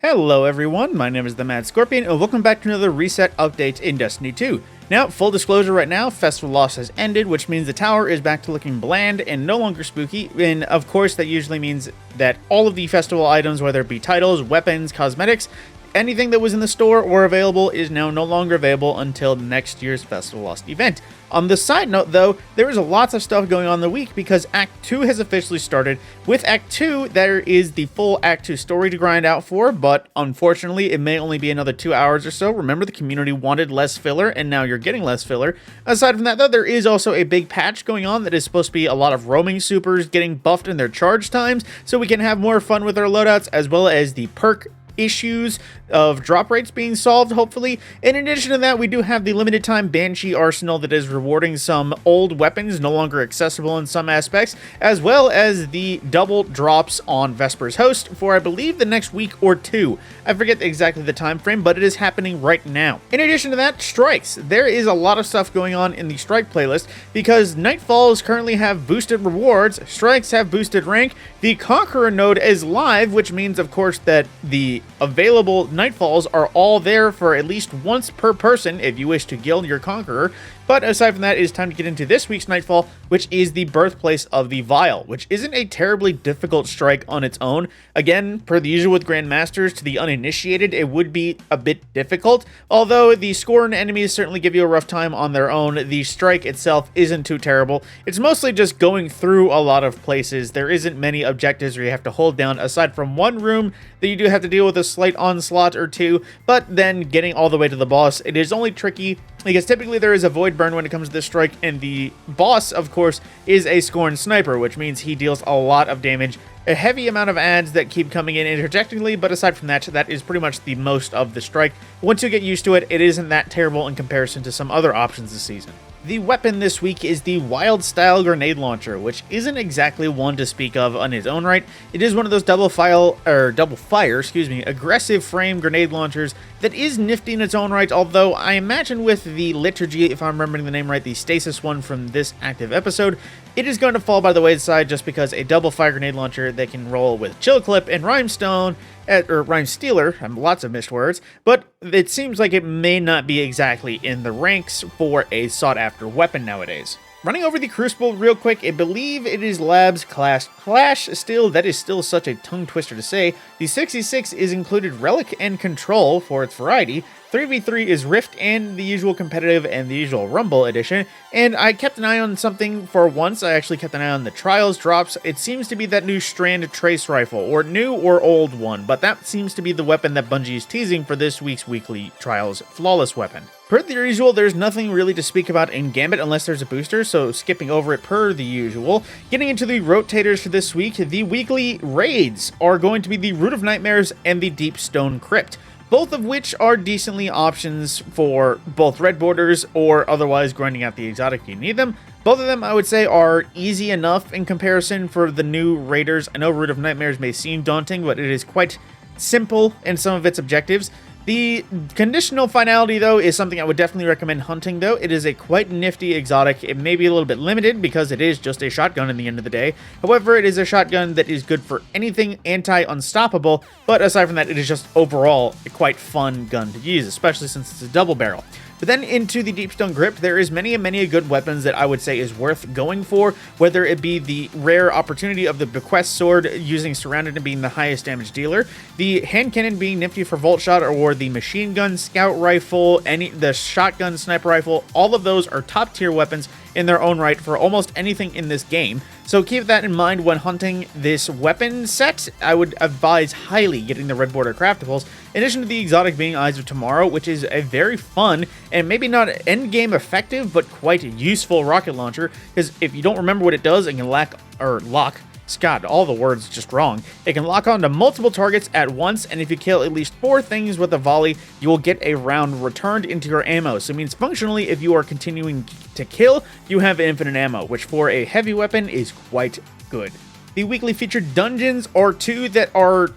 Hello everyone, my name is TheMadScorpyon, and welcome back to another reset update in Destiny 2. Now, full disclosure right now, Festival Loss has ended, which means the tower is back to looking bland and no longer spooky, and of course that usually means that all of the festival items, whether it be titles, weapons, cosmetics, anything that was in the store or available is now no longer available until next year's Festival Lost event. On the side note though, there is lots of stuff going on in the week because Act 2 has officially started. With Act 2, there is the full Act 2 story to grind out for, but unfortunately it may only be another 2 hours or so. Remember, the community wanted less filler and now you're getting less filler. Aside from that though, there is also a big patch going on that is supposed to be a lot of roaming supers getting buffed in their charge times so we can have more fun with our loadouts, as well as the perk issues of drop rates being solved, hopefully. In addition to that, we do have the limited time Banshee arsenal that is rewarding some old weapons no longer accessible in some aspects, as well as the double drops on Vesper's host for, I believe, the next week or two. I forget exactly the time frame, but it is happening right now. In addition to that, strikes. There is a lot of stuff going on in the strike playlist because Nightfalls currently have boosted rewards, strikes have boosted rank, the Conqueror node is live, which means of course that the available Nightfalls are all there for at least once per person if you wish to guild your Conqueror. But aside from that, it is time to get into this week's Nightfall, which is the birthplace of the Vile, which isn't a terribly difficult strike on its own. Again, per the usual with Grandmasters, to the uninitiated, it would be a bit difficult. Although the Scorn enemies certainly give you a rough time on their own, the strike itself isn't too terrible. It's mostly just going through a lot of places. There isn't many objectives where you have to hold down, aside from one room that you do have to deal with a slight onslaught or two, but then getting all the way to the boss, it is only tricky because typically there is a void burn when it comes to this strike, and the boss, of course, is a Scorn sniper, which means he deals a lot of damage, a heavy amount of ads that keep coming in interjectingly, but aside from that, that is pretty much the most of the strike. Once you get used to it, it isn't that terrible in comparison to some other options this season. The weapon this week is the Wild Style Grenade Launcher, which isn't exactly one to speak of on its own right. It is one of those double fire, aggressive frame grenade launchers that is nifty in its own right, although I imagine with the Liturgy, if I'm remembering the name right, the Stasis one from this active episode, it is going to fall by the wayside just because a double fire grenade launcher that can roll with Chill Clip and Rhymestone, or Rhyme Stealer, lots of missed words, but it seems like it may not be exactly in the ranks for a sought-after weapon nowadays. Running over the Crucible real quick, I believe it is Labs class Clash still. That is still such a tongue twister to say. The 66 is included Relic and Control for its variety. 3v3 is Rift and the usual competitive and the usual Rumble edition. And I kept an eye on something for once. I actually kept an eye on the Trials drops. It seems to be that new Strand Trace Rifle, or new or old one, but that seems to be the weapon that Bungie is teasing for this week's weekly Trials Flawless weapon. Per the usual, there's nothing really to speak about in Gambit unless there's a booster, so skipping over it per the usual. Getting into the rotators for this week, the weekly raids are going to be the Root of Nightmares and the Deep Stone Crypt, both of which are decently options for both red borders or otherwise grinding out the exotic if you need them. Both of them, I would say, are easy enough in comparison for the new raiders. I know Root of Nightmares may seem daunting, but it is quite simple in some of its objectives. The conditional finality, though, is something I would definitely recommend hunting, though. It is a quite nifty exotic. It may be a little bit limited because it is just a shotgun in the end of the day. However, it is a shotgun that is good for anything anti-unstoppable, but aside from that, it is just overall a quite fun gun to use, especially since it's a double barrel. But then into the Deepstone Crypt, there is many good weapons that I would say is worth going for, whether it be the rare opportunity of the Bequest Sword using Surrounded and being the highest damage dealer, the Hand Cannon being nifty for Volt Shot, or the Machine Gun, Scout Rifle, the Shotgun, Sniper Rifle. All of those are top tier weapons in their own right for almost anything in this game. So keep that in mind when hunting this weapon set. I would advise highly getting the Red Border Craftables, in addition to the exotic being Eyes of Tomorrow, which is a very fun and maybe not end-game effective, but quite useful rocket launcher, because if you don't remember what it does, it can lock, God, all the words just wrong. It can lock onto multiple targets at once, and if you kill at least 4 things with a volley, you will get a round returned into your ammo. So it means functionally, if you are continuing to kill, you have infinite ammo, which for a heavy weapon is quite good. The weekly featured dungeons are 2 that are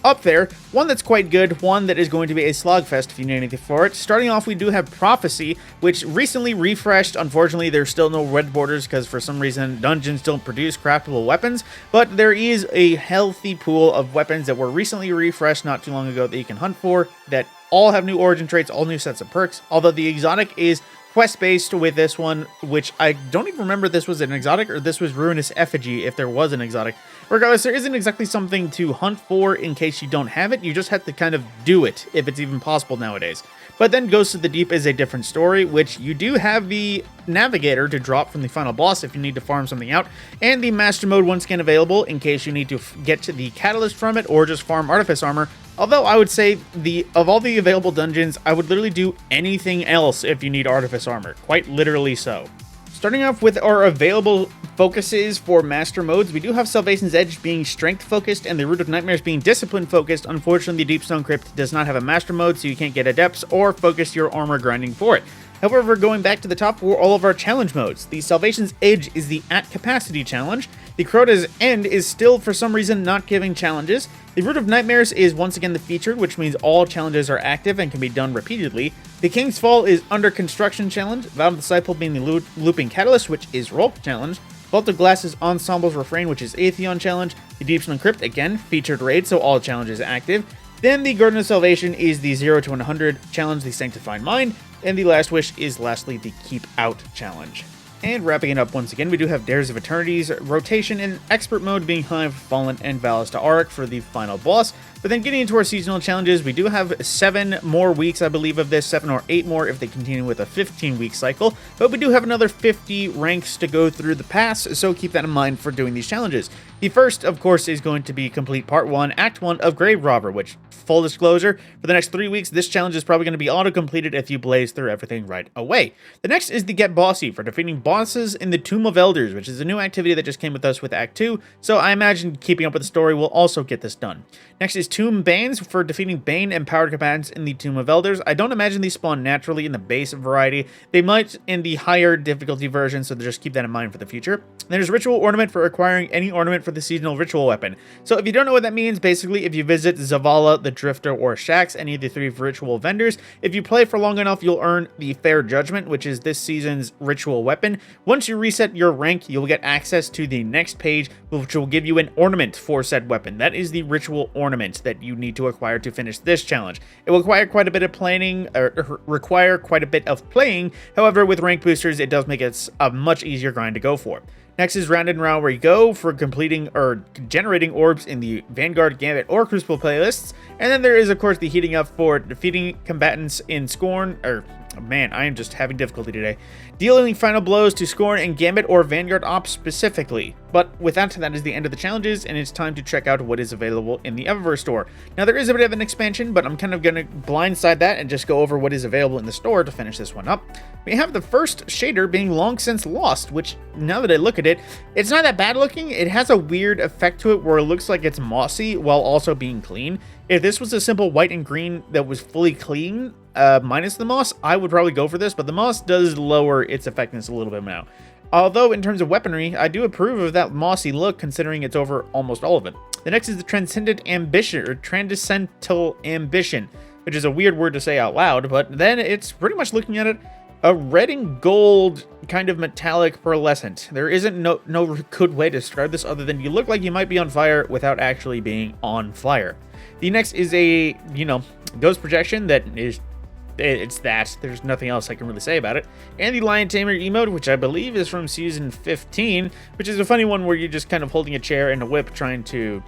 up there. One that's quite good, one that is going to be a slogfest if you need anything for it. Starting off, we do have Prophecy, which recently refreshed. Unfortunately, there's still no red borders because for some reason dungeons don't produce craftable weapons, but there is a healthy pool of weapons that were recently refreshed not too long ago that you can hunt for, that all have new origin traits, all new sets of perks, although the exotic is quest-based with this one, which I don't even remember if this was an exotic or this was Ruinous Effigy if there was an exotic. Regardless, there isn't exactly something to hunt for in case you don't have it. You just have to kind of do it, if it's even possible nowadays. But then Ghosts of the Deep is a different story, which you do have the Navigator to drop from the final boss if you need to farm something out, and the Master Mode once again available in case you need to get to the Catalyst from it or just farm Artifice Armor. Although I would say, of all the available dungeons, I would literally do anything else if you need Artifice Armor. Quite literally so. Starting off with our available focuses for Master Modes, we do have Salvation's Edge being Strength focused and the Root of Nightmares being Discipline focused. Unfortunately, the Deepstone Crypt does not have a Master Mode, so you can't get Adepts or focus your armor grinding for it. However, going back to the top for all of our challenge modes, the Salvation's Edge is the At Capacity challenge. The Crota's End is still, for some reason, not giving challenges. The Root of Nightmares is once again the featured, which means all challenges are active and can be done repeatedly. The King's Fall is Under Construction challenge, Vow of the Disciple being the Looping Catalyst, which is Rolk challenge. Vault of Glass is Ensemble's Refrain, which is Atheon challenge. The Deepstone Crypt, again, featured raid, so all challenges active. Then the Garden of Salvation is the 0 to 100 challenge, the Sanctified Mind. And the last wish is lastly the Keep Out challenge. And wrapping it up once again, we do have Dares of Eternity's rotation in Expert mode being Hive, Fallen, and Valis to Auric for the final boss. But then getting into our seasonal challenges, we do have 7 more weeks, I believe, of this, 7 or 8 more if they continue with a 15-week cycle. But we do have another 50 ranks to go through the pass, so keep that in mind for doing these challenges. The first, of course, is going to be complete Part 1, Act 1 of Grave Robber, which, full disclosure, for the next 3 weeks, this challenge is probably going to be auto-completed if you blaze through everything right away. The next is the Get Bossy for defeating bosses in the Tomb of Elders, which is a new activity that just came with us with Act 2, so I imagine keeping up with the story will also get this done. Next is Tomb Banes for defeating Bane and Powered Combatants in the Tomb of Elders. I don't imagine these spawn naturally in the base variety. They might in the higher difficulty version, so just keep that in mind for the future. There's Ritual Ornament for acquiring any ornament for the seasonal ritual weapon. So if you don't know what that means, basically if you visit Zavala, the Drifter, or Shaxx, any of the 3 ritual vendors, if you play for long enough, you'll earn the Fair Judgment, which is this season's ritual weapon. Once you reset your rank, you'll get access to the next page, which will give you an ornament for said weapon. That is the ritual ornament that you need to acquire to finish this challenge. It will require quite a bit of planning, However, with rank boosters, it does make it a much easier grind to go for. Next is Round and Round where you go for completing or generating orbs in the Vanguard, Gambit, or Crucible playlists. And then there is, of course, the heating up for defeating combatants in Scorn, man, I am just having difficulty today. Dealing final blows to Scorn and Gambit or Vanguard ops specifically. But with that is the end of the challenges, and it's time to check out what is available in the Eververse store. Now, there is a bit of an expansion, but I'm kind of going to blindside that and just go over what is available in the store to finish this one up. We have the first shader being Long Since Lost, which, now that I look at it, it's not that bad looking. It has a weird effect to it where it looks like it's mossy while also being clean. If this was a simple white and green that was fully clean, minus the moss, I would probably go for this, but the moss does lower its effectiveness a little bit now. Although, in terms of weaponry, I do approve of that mossy look, considering it's over almost all of it. The next is the Transcendental Ambition, which is a weird word to say out loud, but then it's pretty much looking at it, a red and gold kind of metallic pearlescent. There isn't no good way to describe this other than you look like you might be on fire without actually being on fire. The next is a, ghost projection that is, it's that. There's nothing else I can really say about it. And the Lion Tamer emote, which I believe is from season 15, which is a funny one where you're just kind of holding a chair and a whip trying to,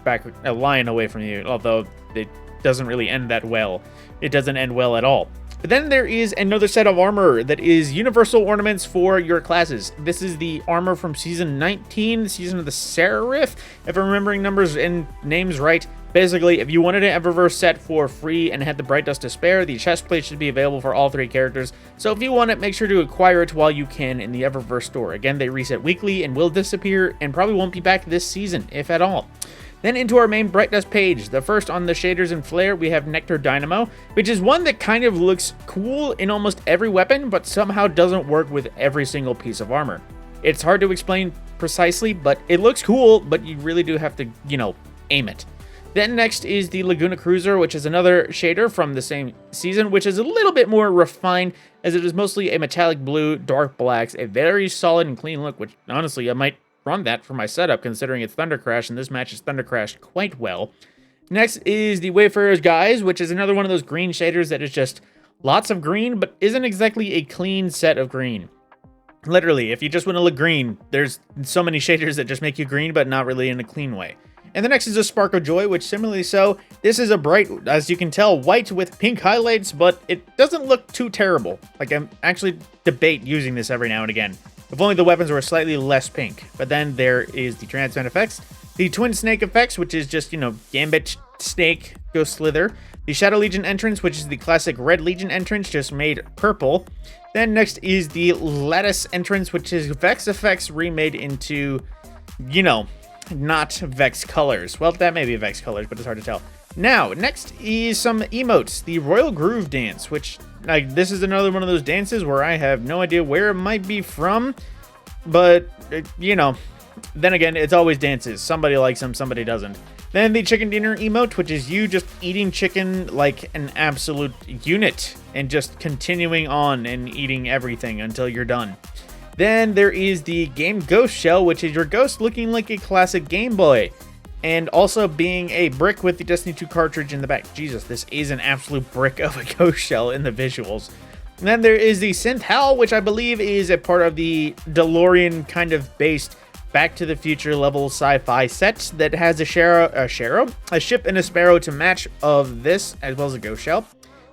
back a lion away from you, although it doesn't really end that well. It doesn't end well at all. But then there is another set of armor that is universal ornaments for your classes. This is the armor from season 19, Season of the Seraph, if I'm remembering numbers and names right. Basically, if you wanted an Eververse set for free and had the Bright Dust to spare, the chest plate should be available for all 3 characters. So if you want it, make sure to acquire it while you can in the Eververse store. Again, they reset weekly and will disappear and probably won't be back this season, if at all. Then into our main Bright Dust page. The first on the shaders and flare, we have Nectar Dynamo, which is one that kind of looks cool in almost every weapon, but somehow doesn't work with every single piece of armor. It's hard to explain precisely, but it looks cool, but you really do have to, aim it. Then next is the Laguna Cruiser, which is another shader from the same season, which is a little bit more refined, as it is mostly a metallic blue, dark blacks, a very solid and clean look, which honestly, I might run that for my setup, considering it's Thunder Crash, and this match is Thunder Crashed quite well. Next is the Wayfarer's Guise, which is another one of those green shaders that is just lots of green, but isn't exactly a clean set of green. Literally, if you just want to look green, there's so many shaders that just make you green, but not really in a clean way. And the next is a Spark of Joy, which similarly so, this is a bright, as you can tell, white with pink highlights, but it doesn't look too terrible. Like, I'm actually debate using this every now and again. If only the weapons were slightly less pink. But then there is the Transmit effects, the Twin Snake effects, which is just, Gambit, Snake, Ghost Slither. The Shadow Legion entrance, which is the classic Red Legion entrance, just made purple. Then next is the Lattice entrance, which is Vex effects remade into, not Vex colors. Well, that may be Vex colors, but it's hard to tell. Now, next is some emotes. The Royal Groove Dance, which, this is another one of those dances where I have no idea where it might be from. But, then again, it's always dances. Somebody likes them, somebody doesn't. Then the Chicken Dinner emote, which is you just eating chicken like an absolute unit and just continuing on and eating everything until you're done. Then there is the Game Ghost Shell, which is your ghost looking like a classic Game Boy, and also being a brick with the Destiny 2 cartridge in the back. Jesus, this is an absolute brick of a ghost shell in the visuals. And then there is the Synth Howl, which I believe is a part of the DeLorean kind of based Back to the Future level sci-fi set that has a ship and a sparrow to match of this, as well as a ghost shell.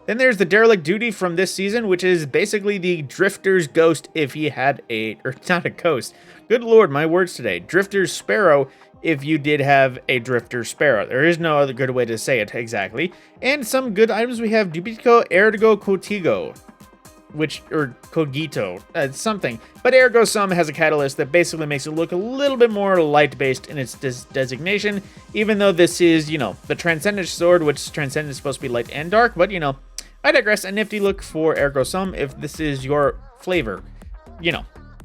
Then there's the Derelict Duty from this season, which is basically the Drifter's ghost if he had not a ghost. Good lord, my words today. Drifter's Sparrow if you did have a Drifter Sparrow. There is no other good way to say it exactly. And some good items we have Dubitico Ergo Cotigo, or Cogito, something. But Ergo Sum has a catalyst that basically makes it look a little bit more light-based in its designation, even though this is, the Transcendent Sword, which Transcendent is supposed to be light and dark, but, I digress. A nifty look for Ergo Sum if this is your flavor.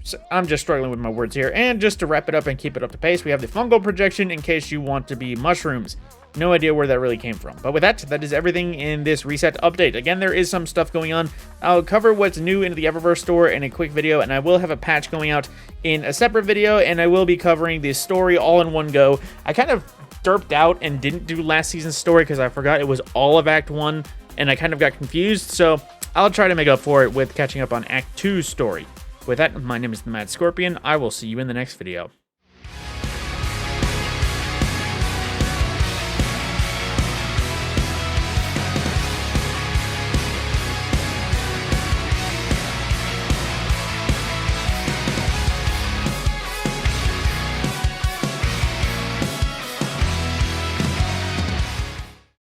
So I'm just struggling with my words here. And just to wrap it up and keep it up to pace, we have the fungal projection in case you want to be mushrooms. No idea where that really came from. But with that is everything in this reset update. Again, there is some stuff going on. I'll cover what's new into the Eververse store in a quick video, and I will have a patch going out in a separate video, and I will be covering the story all in one go. I kind of derped out and didn't do last season's story because I forgot it was all of Act 1, and I kind of got confused, so I'll try to make up for it with catching up on Act 2's story. With that, my name is TheMadScorpyon. I will see you in the next video.